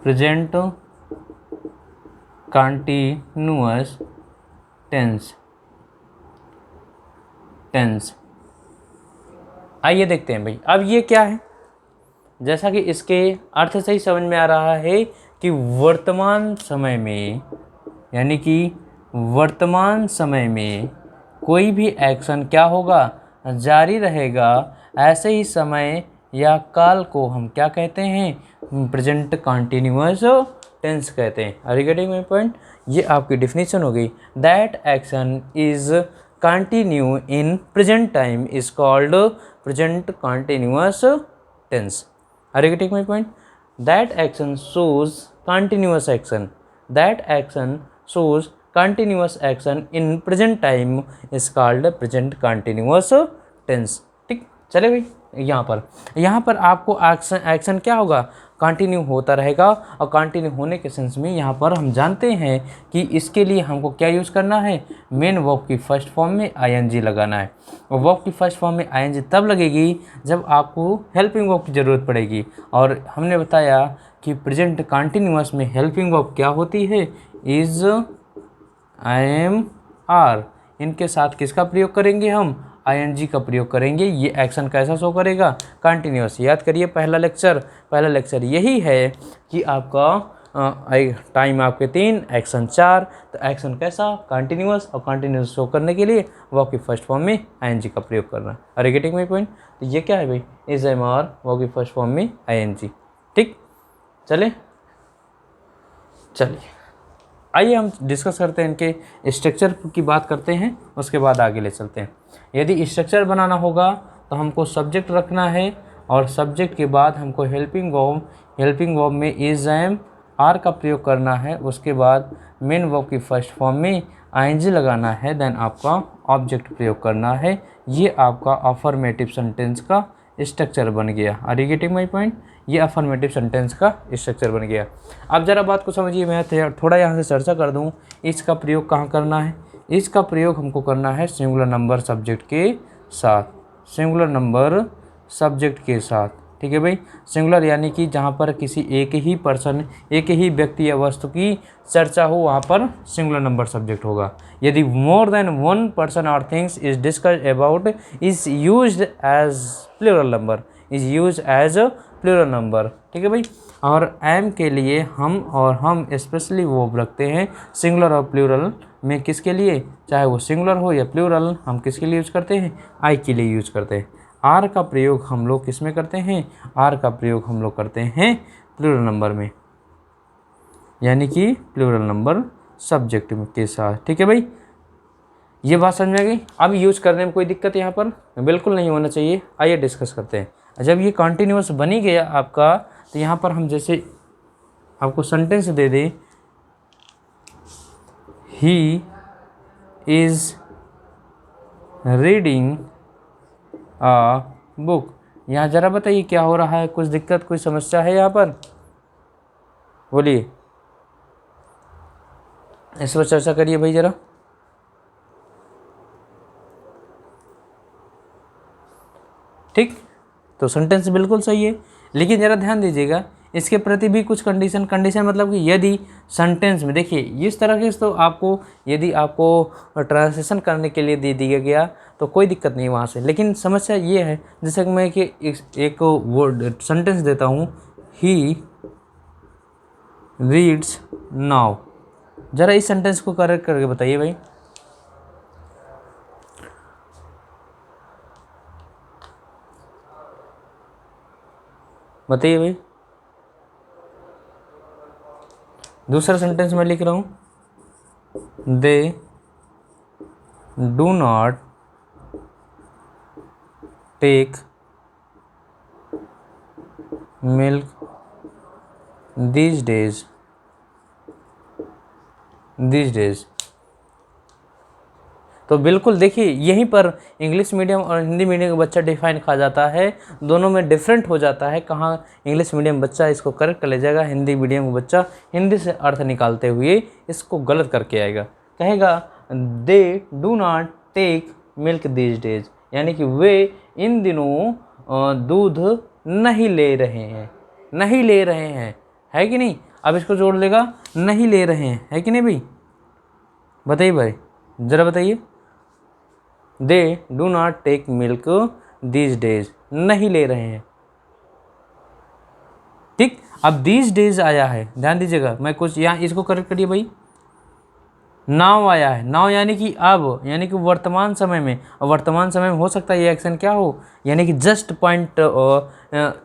प्रेजेंट कंटिन्यूअस टेंस, आइए देखते हैं भाई। अब ये क्या है, जैसा कि इसके अर्थ से ही समझ में आ रहा है कि वर्तमान समय में, यानी कि वर्तमान समय में कोई भी एक्शन क्या होगा, जारी रहेगा। ऐसे ही समय या काल को हम क्या कहते हैं, प्रेजेंट कंटिन्यूअस टेंस कहते हैं। Are you getting my point? ये आपकी डिफिनीशन हो गई। That action is continue in present time is called present continuous tense. Are you getting my point? That action shows continuous action. That action shows continuous action in present time is called present continuous tense. ठीक, चले भाई। यहाँ पर आपको action क्या होगा, continue होता रहेगा, और कंटिन्यू होने के सेंस में यहाँ पर हम जानते हैं कि इसके लिए हमको क्या यूज़ करना है, मेन वर्ब की फर्स्ट फॉर्म में आईएनजी लगाना है। और वर्ब की फर्स्ट फॉर्म में आईएनजी तब लगेगी जब आपको हेल्पिंग वर्ब की ज़रूरत पड़ेगी, और हमने बताया कि प्रेजेंट कंटिन्यूअस में हेल्पिंग वर्ब क्या होती है, इज़, आई एम, आर। इनके साथ किसका प्रयोग करेंगे, हम आईएनजी का प्रयोग करेंगे। ये एक्शन कैसा शो करेगा, कंटिन्यूअस। याद करिए पहला लेक्चर यही है कि आपका टाइम आपके 3, एक्शन 4। तो एक्शन कैसा, कंटिन्यूअस, और कंटिन्यूअस शो करने के लिए वर्ब की फर्स्ट फॉर्म में आईएनजी का प्रयोग करना। Are you getting my point? तो ये क्या है भाई, इज, एम, आर, वर्ब की फर्स्ट फॉर्म में आईएनजी। ठीक, चलिए आइए हम डिस्कस करते हैं, इनके स्ट्रक्चर की बात करते हैं, उसके बाद आगे ले चलते हैं। यदि स्ट्रक्चर बनाना होगा तो हमको सब्जेक्ट रखना है, और सब्जेक्ट के बाद हमको हेल्पिंग वर्ब में इज, एम, आर का प्रयोग करना है। उसके बाद मेन वर्ब की फर्स्ट फॉर्म में आईएनजी लगाना है, देन आपका ऑब्जेक्ट प्रयोग करना है। ये आपका अफर्मेटिव सेंटेंस का स्ट्रक्चर बन गया। Are you getting my point? ये अफर्मेटिव सेंटेंस का स्ट्रक्चर बन गया। अब ज़रा बात को समझिए, मैं थोड़ा यहाँ से चर्चा कर दूँ। इसका प्रयोग कहाँ करना है, इसका प्रयोग हमको करना है सिंगुलर नंबर सब्जेक्ट के साथ, सिंगुलर नंबर सब्जेक्ट के साथ। ठीक है भाई, सिंगुलर यानी कि जहाँ पर किसी एक ही पर्सन, एक ही व्यक्ति या वस्तु की चर्चा हो, वहाँ पर सिंगुलर नंबर सब्जेक्ट होगा। यदि more than one person or things is discussed about is used as plural number, is used as plural number. ठीक है भाई। और एम के लिए हम स्पेशली वो रखते हैं सिंगुलर और प्लूरल में, किसके लिए, चाहे वो सिंगुलर हो या प्लूरल, हम किसके लिए यूज़ करते हैं, आई के लिए यूज़ करते हैं। आर का प्रयोग हम लोग किस में करते हैं, आर का प्रयोग हम लोग करते हैं प्लूरल नंबर में, यानी कि प्लूरल नंबर सब्जेक्ट के साथ। ठीक है भाई, ये बात समझ में आ गई। अब यूज करने में कोई दिक्कत यहाँ पर बिल्कुल नहीं होना चाहिए। आइए डिस्कस करते हैं। जब ये कॉन्टिन्यूअस बन ही गया आपका, तो यहाँ पर हम जैसे आपको सेंटेंस दे दें, he is reading a book. यहाँ ज़रा बताइए क्या हो रहा है, कुछ दिक्कत कोई समस्या है यहाँ पर, बोलिए, इस पर चर्चा करिए भाई ज़रा। ठीक, तो सेंटेंस बिल्कुल सही है, लेकिन ज़रा ध्यान दीजिएगा इसके प्रति भी कुछ कंडीशन मतलब कि यदि सेंटेंस में देखिए इस तरह के, तो आपको यदि आपको ट्रांसलेशन करने के लिए दे दिया गया तो कोई दिक्कत नहीं वहाँ से, लेकिन समस्या ये है जैसे कि मैं कि एक वर्ड सेंटेंस देता हूँ, ही रीड्स नाउ। ज़रा इस सेंटेंस को करेक्ट करके बताइए भाई। बताइए भाई। दूसरा सेंटेंस मैं लिख रहा हूँ, they do not take milk these days। तो बिल्कुल देखिए यहीं पर इंग्लिश मीडियम और हिंदी मीडियम का बच्चा डिफाइन खा जाता है, दोनों में डिफरेंट हो जाता है। कहाँ इंग्लिश मीडियम बच्चा इसको करेक्ट कर ले जाएगा, हिंदी मीडियम का बच्चा हिंदी से अर्थ निकालते हुए इसको गलत करके आएगा, कहेगा they do not take milk these days, यानी कि वे इन दिनों दूध नहीं ले रहे हैं, नहीं ले रहे हैं, है कि नहीं। अब इसको जोड़ लेगा, नहीं ले रहे हैं, है कि नहीं भाई, बताइए भाई ज़रा बताइए। They do not take milk these days, नहीं ले रहे हैं। ठीक, अब दीज डेज आया है, ध्यान दीजिएगा, मैं कुछ यहाँ इसको करेक्ट करिए भाई। नाउ आया है, नाउ यानी कि अब, यानी कि वर्तमान समय में। और वर्तमान समय में हो सकता है ये एक्शन क्या हो, यानी कि जस्ट पॉइंट,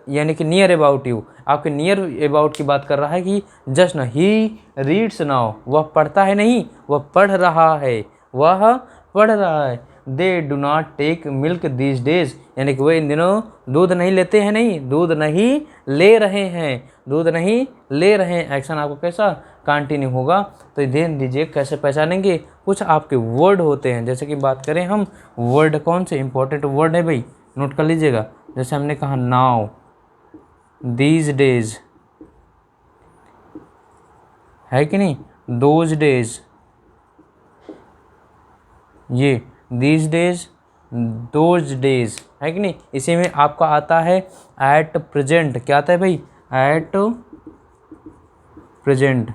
यानी कि नियर अबाउट यू, आपके नियर अबाउट की बात कर रहा है कि जस्ट ना। ही रीड्स नाउ, वह पढ़ता है नहीं, वह पढ़ रहा है, वह पढ़ रहा है। They do not take milk these days, यानी कि वे इन दिनों दूध नहीं लेते हैं, नहीं दूध नहीं ले रहे हैं, दूध नहीं ले रहे हैं। एक्शन आपको कैसा कंटिन्यू होगा, तो ध्यान दीजिए कैसे पहचानेंगे। कुछ आपके वर्ड होते हैं, जैसे कि बात करें हम वर्ड, कौन से इंपॉर्टेंट वर्ड है भाई, नोट कर लीजिएगा। जैसे हमने कहा नाउ, दीज डेज, है कि नहीं, दोज डेज, ये दीज डेज, दोज डेज, है कि नहीं। इसी में आपका आता है एट प्रेजेंट, क्या आता है भाई, एट प्रेजेंट।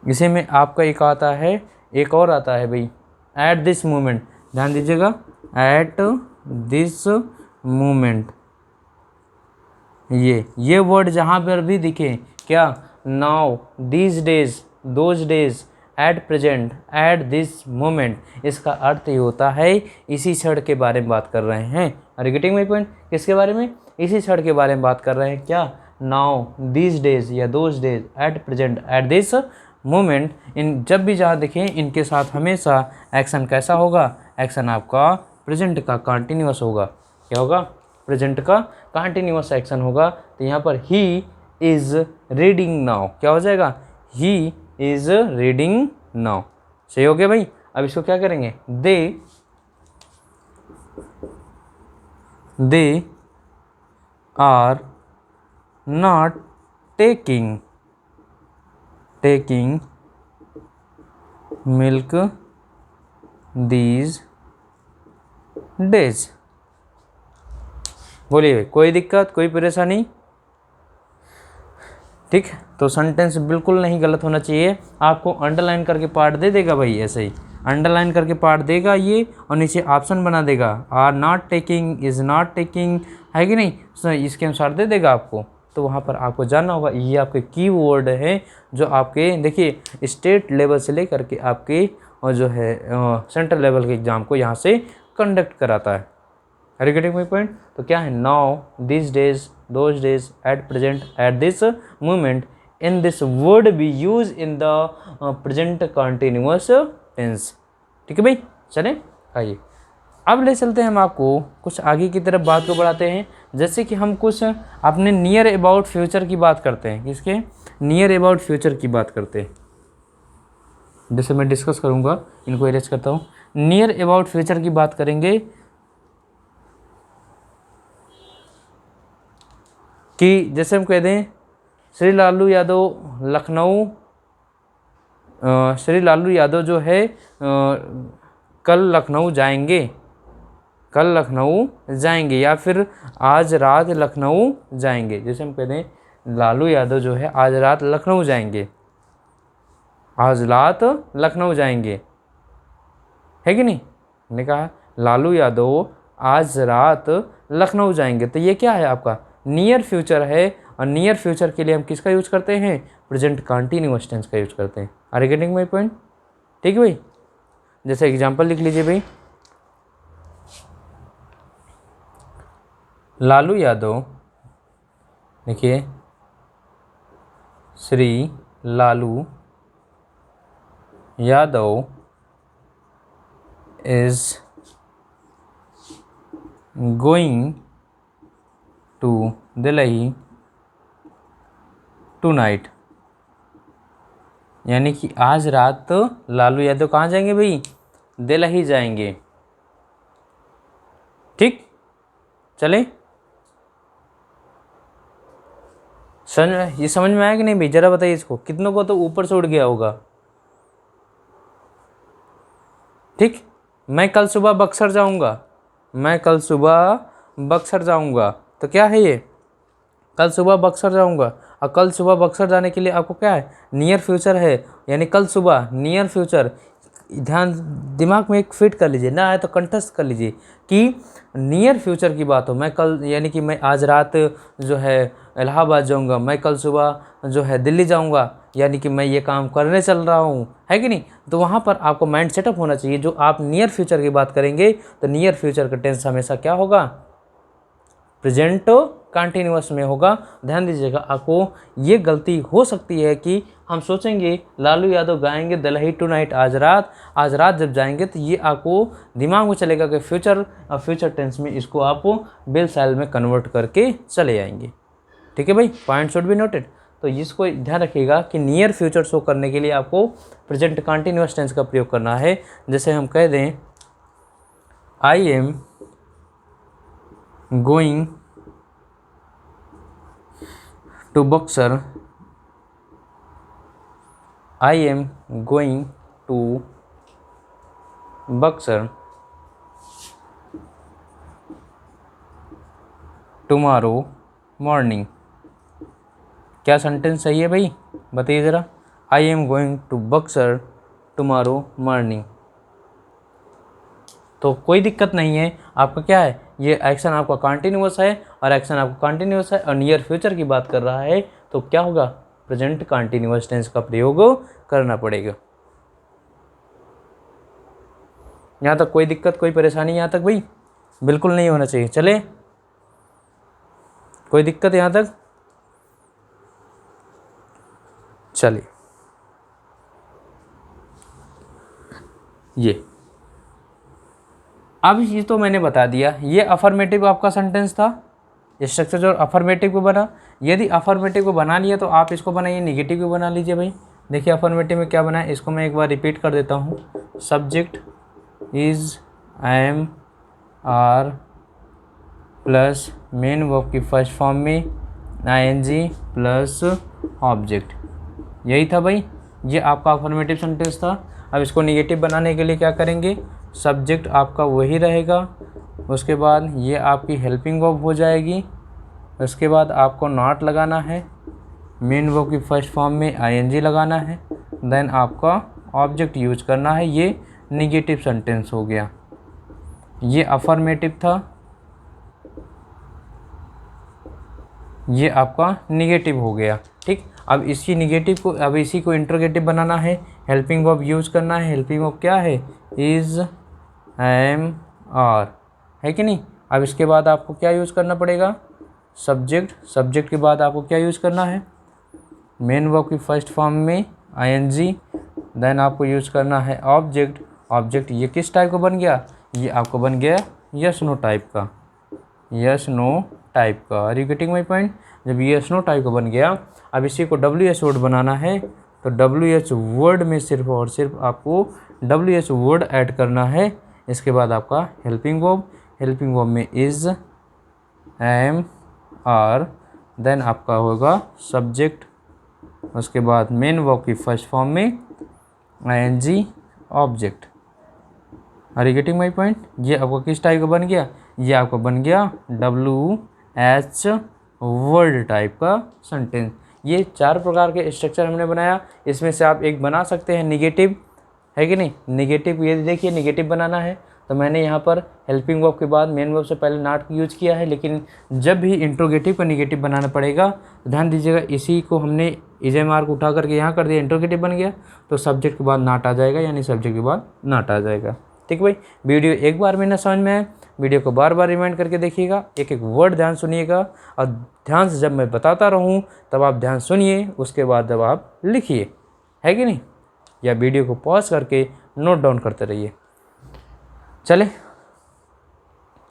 इसी में आपका एक आता है, एक और आता है भाई, एट दिस मोमेंट, ध्यान दीजिएगा, एट दिस मोमेंट। ये वर्ड जहाँ पर भी दिखे, क्या, now, these days, those days, at present, at this moment, इसका अर्थ ये होता है इसी क्षण के बारे में बात कर रहे हैं। Are you getting my point, किसके बारे में, इसी क्षण के बारे में बात कर रहे हैं, क्या, नाउ, दीज डेज या those days, at present, at this moment. इन जब भी जहाँ दिखें इनके साथ हमेशा एक्शन कैसा होगा, एक्शन आपका प्रेजेंट का कंटिन्यूअस होगा। क्या होगा, प्रेजेंट का कंटिन्यूअस एक्शन होगा। तो यहाँ पर ही इज़ रीडिंग नाउ, क्या हो जाएगा, ही इज़ रीडिंग नाउ। सही हो गया भाई। अब इसको क्या करेंगे, they are not taking milk these days. बोलिए कोई दिक्कत, कोई परेशानी, ठीक। तो सेंटेंस बिल्कुल नहीं गलत होना चाहिए। आपको अंडरलाइन करके पार्ट दे देगा भाई, ऐसे ही अंडरलाइन करके पार्ट देगा ये, और नीचे ऑप्शन बना देगा, are not taking, is not taking, है कि नहीं, तो इसके अनुसार दे देगा आपको। तो वहाँ पर आपको जानना होगा, ये आपके कीवर्ड है जो आपके देखिए स्टेट लेवल से लेकर के आपके और जो है सेंट्रल लेवल के एग्ज़ाम को यहाँ से कंडक्ट कराता है are you getting my point? तो क्या है, now, this days, those days, at present, at this moment, in this word be use in the present continuous tense. ठीक है भाई, चलें आइए अब ले चलते हैं हम आपको कुछ आगे की तरफ बात को बढ़ाते हैं। जैसे कि हम कुछ अपने नियर अबाउट फ्यूचर की बात करते हैं, किसके, नियर अबाउट फ्यूचर की बात करते हैं। जैसे मैं डिस्कस करूंगा, इनको इरेज करता हूँ। नियर अबाउट फ्यूचर की बात करेंगे कि जैसे हम कह दें श्री लालू यादव लखनऊ, श्री लालू यादव जो है कल लखनऊ जाएंगे, कल लखनऊ जाएंगे, या फिर आज रात लखनऊ जाएंगे। जैसे हम कहते हैं लालू यादव जो है आज रात लखनऊ जाएंगे, आज रात लखनऊ जाएंगे, है कि नहीं? मैंने कहा लालू यादव आज रात लखनऊ जाएंगे, तो ये क्या है आपका नियर फ्यूचर है, और नियर फ्यूचर के लिए हम किसका यूज करते हैं, प्रेजेंट कंटिन्यूअस टेंस का यूज करते हैं। Are you getting my point? ठीक है भाई, जैसे एग्जांपल लिख लीजिए भाई, लालू यादव, देखिए Shri Lalu Yadav is going to Delhi tonight, यानी कि आज रात तो लालू यादव कहाँ जाएंगे भाई, दिल्ली जाएंगे। ठीक, चले ये समझ में आया कि नहीं भाई? जरा बताइए इसको, कितनों को तो ऊपर से उड़ गया होगा। ठीक, मैं कल सुबह बक्सर जाऊंगा, मैं कल सुबह बक्सर जाऊंगा, तो क्या है ये, कल सुबह बक्सर जाऊंगा। और कल सुबह बक्सर जाने के लिए आपको क्या है, नियर फ्यूचर है, यानी कल सुबह, नियर फ्यूचर। ध्यान दिमाग में एक फिट कर लीजिए, ना आए तो कंठस्थ कर लीजिए कि नियर फ्यूचर की बात हो, मैं कल, यानी कि मैं आज रात जो है इलाहाबाद जाऊंगा, मैं कल सुबह जो है दिल्ली जाऊंगा, यानी कि मैं ये काम करने चल रहा हूँ, है कि नहीं? तो वहाँ पर आपको माइंड सेटअप होना चाहिए। जो आप नियर फ्यूचर की बात करेंगे तो नियर फ्यूचर का टेंस हमेशा क्या होगा, प्रेजेंट कंटिन्यूअस में होगा। ध्यान दीजिएगा, आपको ये गलती हो सकती है कि हम सोचेंगे लालू यादव गाएंगे दिल्ली टुनाइट, आज रात जब जाएंगे, तो ये आपको दिमाग में चलेगा कि फ्यूचर टेंस में इसको आप बिल साइल में कन्वर्ट करके चले जाएंगे। ठीक है भाई, पॉइंट शुड बी नोटेड। तो इसको ध्यान रखिएगा कि नियर फ्यूचर शो करने के लिए आपको प्रेजेंट कंटिन्यूअस टेंस का प्रयोग करना है। जैसे हम कह दें I am going to Buxar, I am going to Buxar tomorrow morning. क्या सेंटेंस सही है भाई, बताइए ज़रा। I am going to Buxar tomorrow morning, तो कोई दिक्कत नहीं है। आपका क्या है, ये एक्शन आपका कंटिन्यूअस है, और एक्शन आपका कंटिन्यूअस है और नियर फ्यूचर की बात कर रहा है, तो क्या होगा, प्रेजेंट कंटिन्यूअस टेंस का प्रयोग करना पड़ेगा। यहाँ तक कोई दिक्कत, कोई परेशानी यहाँ तक भाई बिल्कुल नहीं होना चाहिए। चले, कोई दिक्कत यहाँ तक? चलिए, ये अब ये तो मैंने बता दिया, ये अफर्मेटिव आपका सेंटेंस था, स्ट्रक्चर जो अफर्मेटिव को बना। यदि अफर्मेटिव को बना लिया तो आप इसको बनाइए नेगेटिव को बना लीजिए भाई। देखिए अफर्मेटिव में क्या बना है, इसको मैं एक बार रिपीट कर देता हूँ। Subject is, am, are plus main verb की फर्स्ट फॉर्म में ing प्लस ऑब्जेक्ट, यही था भाई, ये आपका अफर्मेटिव सेंटेंस था। अब इसको नेगेटिव बनाने के लिए क्या करेंगे, सब्जेक्ट आपका वही रहेगा, उसके बाद ये आपकी हेल्पिंग वर्ब हो जाएगी, उसके बाद आपको नॉट लगाना है, मेन वर्ब की फर्स्ट फॉर्म में ing लगाना है, देन आपका ऑब्जेक्ट यूज करना है। ये नेगेटिव सेंटेंस हो गया, ये अफर्मेटिव था, ये आपका नेगेटिव हो गया। ठीक, अब इसी नेगेटिव को, अब इसी को इंटरोगेटिव बनाना है, हेल्पिंग वर्ब यूज करना है। हेल्पिंग वर्ब क्या है, इज, एम, आर, है कि नहीं। अब इसके बाद आपको क्या यूज़ करना पड़ेगा, सब्जेक्ट। सब्जेक्ट के बाद आपको क्या यूज़ करना है, मेन वर्ब की फर्स्ट फॉर्म में ing, देन आपको यूज़ करना है ऑब्जेक्ट। ऑब्जेक्ट ये किस टाइप का बन गया, ये आपको बन गया यस नो टाइप का, यस नो टाइप का। Are you getting my point. जब यस नो टाइप का बन गया, अब इसी को WH वर्ड बनाना है, तो WH वर्ड में सिर्फ और सिर्फ आपको WH वर्ड ऐड करना है। इसके बाद आपका हेल्पिंग वर्ब, हेल्पिंग वर्ब में इज़, एम, आर, देन आपका होगा सब्जेक्ट, उसके बाद मेन वर्ब की फर्स्ट फॉर्म में ing, object. Are you getting my point. ये आपको किस टाइप का बन गया, ये आपको बन गया WH वर्ड टाइप का सेंटेंस। ये 4 प्रकार के स्ट्रक्चर हमने बनाया। इसमें से आप एक बना सकते हैं निगेटिव, है कि नहीं। निगेटिव ये देखिए, निगेटिव बनाना है तो मैंने यहाँ पर हेल्पिंग वर्ब के बाद मेन वर्ब से पहले नॉट यूज किया है, लेकिन जब भी इंट्रोगेटिव का निगेटिव बनाना पड़ेगा तो ध्यान दीजिएगा, इसी को हमने इजे मार्क उठा करके यहाँ कर दिया, इंट्रोगेटिव बन गया तो सब्जेक्ट के बाद नॉट आ जाएगा, यानी सब्जेक्ट के बाद नॉट आ जाएगा। ठीक भाई, वीडियो एक बार में ना समझ में आए, वीडियो को बार बार रिमाइंड करके देखिएगा, एक एक वर्ड ध्यान सुनिएगा, और ध्यान से जब मैं बताता रहूँ तब आप ध्यान सुनिए, उसके बाद जब आप लिखिए, है कि नहीं, या वीडियो को पॉज करके नोट डाउन करते रहिए। चले,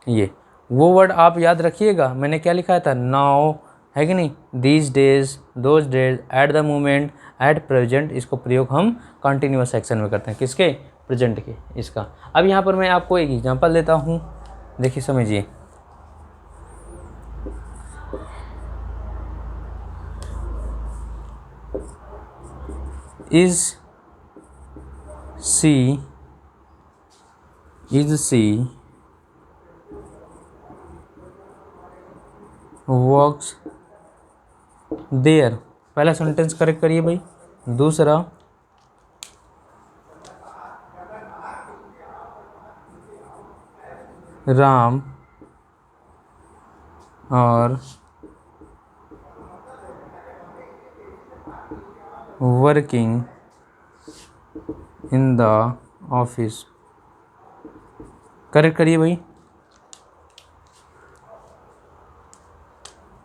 ये वो वर्ड आप याद रखिएगा, मैंने क्या लिखा था, नाउ, है कि नहीं, these days, those days, at the moment, at present. इसको प्रयोग हम कंटिन्यूअस एक्शन में करते हैं, किसके, प्रेजेंट के, इसका। अब यहाँ पर मैं आपको एक एग्जांपल देता हूँ, देखिए समझिए। Is she works there. पहला सेंटेंस करेक्ट करिए भाई। दूसरा, Ram are working in the office. Correct करिए भाई,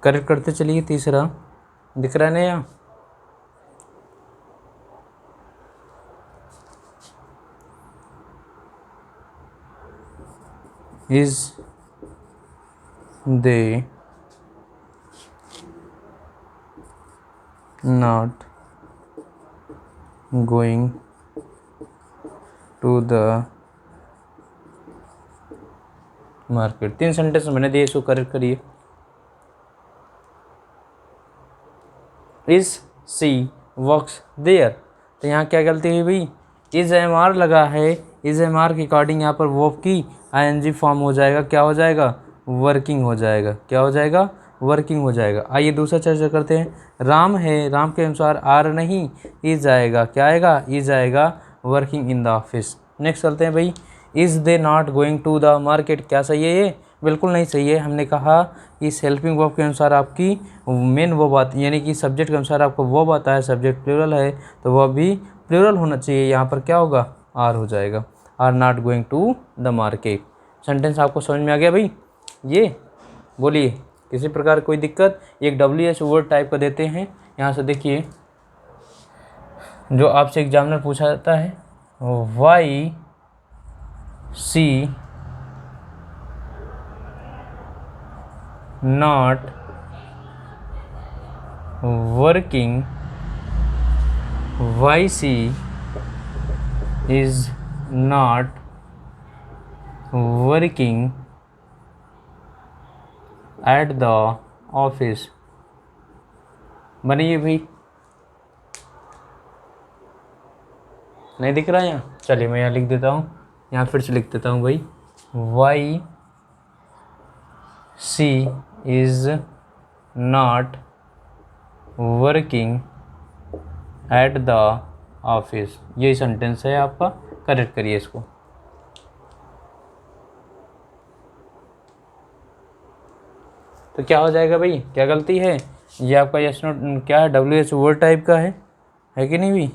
करेक्ट करते चलिए। तीसरा दिख रहा है ना यहाँ, is they not going to the market. 3 sentence मैंने दिए, इसको करेक्ट करिए। इज सी वर्क्स देयर, तो यहाँ क्या गलती हुई भाई, इज एम आर लगा है, इज एम आर के अकॉर्डिंग यहाँ पर वर्ब की ing फॉर्म हो जाएगा, क्या हो जाएगा, वर्किंग हो जाएगा, क्या हो जाएगा, वर्किंग हो जाएगा। आइए दूसरा चर्चा करते हैं। राम है, राम के अनुसार आर नहीं, इज आएगा, क्या आएगा, इज आएगा, working in the office. Next चलते हैं भाई, is they not going to the market. क्या सही है ये, बिल्कुल नहीं सही है। हमने कहा कि इस हेल्पिंग वर्ब के अनुसार आपकी मेन वर्ब आती है, यानी कि सब्जेक्ट के अनुसार आपको वर्ब आता है, सब्जेक्ट प्लूरल है तो वह भी प्लूरल होना चाहिए। यहाँ पर क्या होगा, आर हो जाएगा, are not going to the market. Sentence आपको समझ में आ गया भाई। ये बोलिए, किसी प्रकार कोई दिक्कत। एक WH वर्ड टाइप का देते हैं, यहाँ से देखिए, जो आपसे एग्जामिनर पूछा जाता है, why she not working, why she is not working at the office। बनिए भाई, नहीं दिख रहा है यहाँ, चलिए मैं यहाँ लिख देता हूँ, यहाँ फिर से लिख देता हूँ भाई, why she is not working at the office। यही सेंटेंस है आपका, करेक्ट करिए इसको। तो क्या हो जाएगा भाई, क्या गलती है, ये आपका यस नोट क्या है, WH वर्ड टाइप का है कि नहीं भी,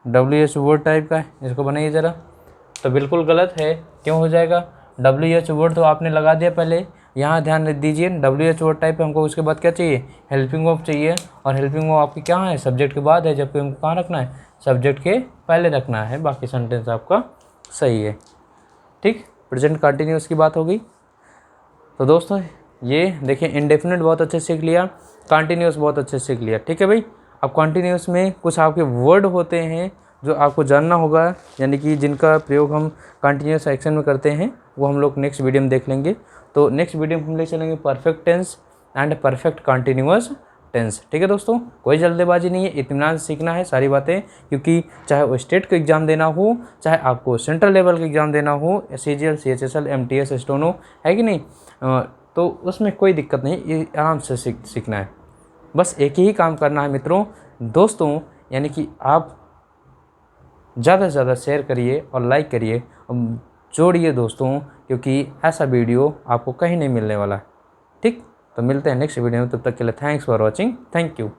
WH वर्ड टाइप का है, इसको बनाइए ज़रा। तो बिल्कुल गलत है, क्यों हो जाएगा, WH वर्ड तो आपने लगा दिया पहले, यहाँ ध्यान दीजिए WH वर्ड टाइप हमको, उसके बाद क्या चाहिए, हेल्पिंग वर्ब चाहिए, और हेल्पिंग वर्ब आपकी क्या है, सब्जेक्ट के बाद है, जबकि हमको कहाँ रखना है, सब्जेक्ट के पहले रखना है। बाकी सेंटेंस आपका सही है। ठीक, प्रेजेंट कंटिन्यूस की बात होगी। तो दोस्तों ये देखिए इंडेफिनिट बहुत अच्छे से सीख लिया, कंटिन्यूस बहुत अच्छे से सीख लिया। ठीक है भाई, अब कंटिन्यूस में कुछ आपके वर्ड होते हैं जो आपको जानना होगा, यानी कि जिनका प्रयोग हम कंटिन्यूस एक्शन में करते हैं, वो हम लोग नेक्स्ट वीडियो में देख लेंगे। तो नेक्स्ट वीडियो में हम ले चलेंगे perfect tense and perfect continuous tense. ठीक है दोस्तों, कोई जल्दबाजी नहीं है, इत्मीनान से सीखना है सारी बातें, क्योंकि चाहे वो स्टेट का एग्ज़ाम देना हो, चाहे आपको सेंट्रल लेवल का एग्ज़ाम देना हो, CGL CHSL MTS स्टोनो, है कि नहीं, तो उसमें कोई दिक्कत नहीं, ये आराम से सीखना है। बस एक ही काम करना है मित्रों, दोस्तों, यानी कि आप ज़्यादा से ज़्यादा शेयर करिए और लाइक करिए और जोड़िए दोस्तों, क्योंकि ऐसा वीडियो आपको कहीं नहीं मिलने वाला है। ठीक, तो मिलते हैं नेक्स्ट वीडियो में, तब तक के लिए thanks for watching, thank you.